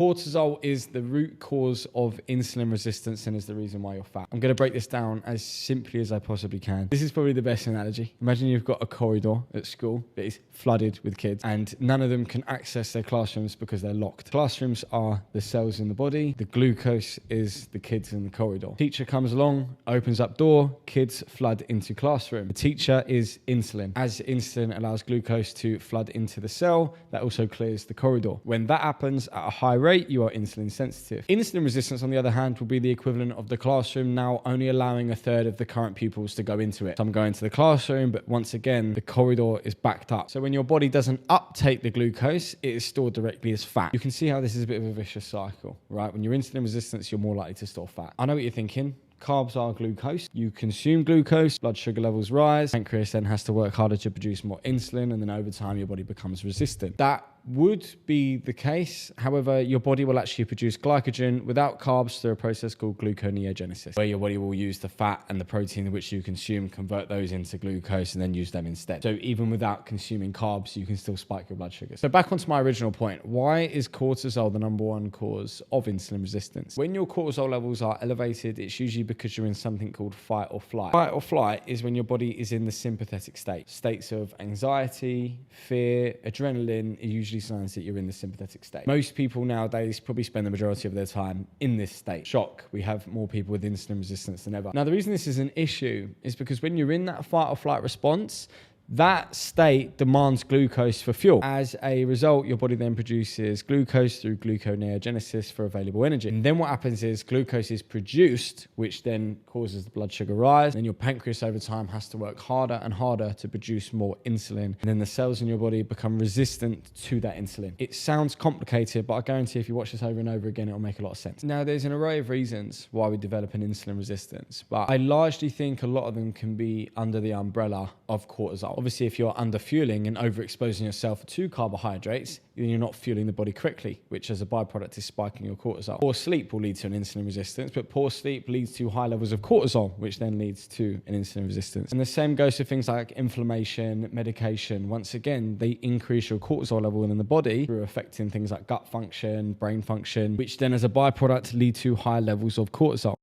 Cortisol is the root cause of insulin resistance and is the reason why you're fat. I'm going to break this down as simply as I possibly can. This is probably the best analogy. Imagine you've got a corridor at school that is flooded with kids and none of them can access their classrooms because they're locked. Classrooms are the cells in the body. The glucose is the kids in the corridor. Teacher comes along, opens up door, kids flood into classroom. The teacher is insulin. As insulin allows glucose to flood into the cell, that also clears the corridor. When that happens at a high rate, you are insulin sensitive. Insulin resistance, on the other hand, will be the equivalent of the classroom now only allowing a third of the current pupils to go into it. Some go into the classroom, but once again, the corridor is backed up. So when your body doesn't uptake the glucose, it is stored directly as fat. You can see how this is a bit of a vicious cycle, right? When you're insulin resistant, you're more likely to store fat. I know what you're thinking. Carbs are glucose. You consume glucose, blood sugar levels rise. Pancreas then has to work harder to produce more insulin, and then over time your body becomes resistant. That would be the case. However, your body will actually produce glycogen without carbs through a process called gluconeogenesis, where your body will use the fat and the protein which you consume, convert those into glucose, and then use them instead. So even without consuming carbs, you can still spike your blood sugar. So back onto my original point. Why is cortisol the number one cause of insulin resistance? When your cortisol levels are elevated, it's usually because you're in something called fight or flight. Fight or flight is when your body is in the sympathetic state. States of anxiety, fear, adrenaline are usually signs that you're in the sympathetic state. Most people nowadays probably spend the majority of their time in this state. Shock, we have more people with insulin resistance than ever. Now, the reason this is an issue is because when you're in that fight or flight response, that state demands glucose for fuel. As a result, your body then produces glucose through gluconeogenesis for available energy. And then what happens is glucose is produced, which then causes the blood sugar rise. And your pancreas over time has to work harder and harder to produce more insulin. And then the cells in your body become resistant to that insulin. It sounds complicated, but I guarantee if you watch this over and over again, it'll make a lot of sense. Now, there's an array of reasons why we develop an insulin resistance, but I largely think a lot of them can be under the umbrella of cortisol. Obviously, if you're under fueling and overexposing yourself to carbohydrates, then you're not fueling the body correctly, which as a byproduct is spiking your cortisol. Poor sleep will lead to an insulin resistance, but poor sleep leads to high levels of cortisol, which then leads to an insulin resistance. And the same goes for things like inflammation, medication. Once again, they increase your cortisol level in the body through affecting things like gut function, brain function, which then as a byproduct lead to high levels of cortisol.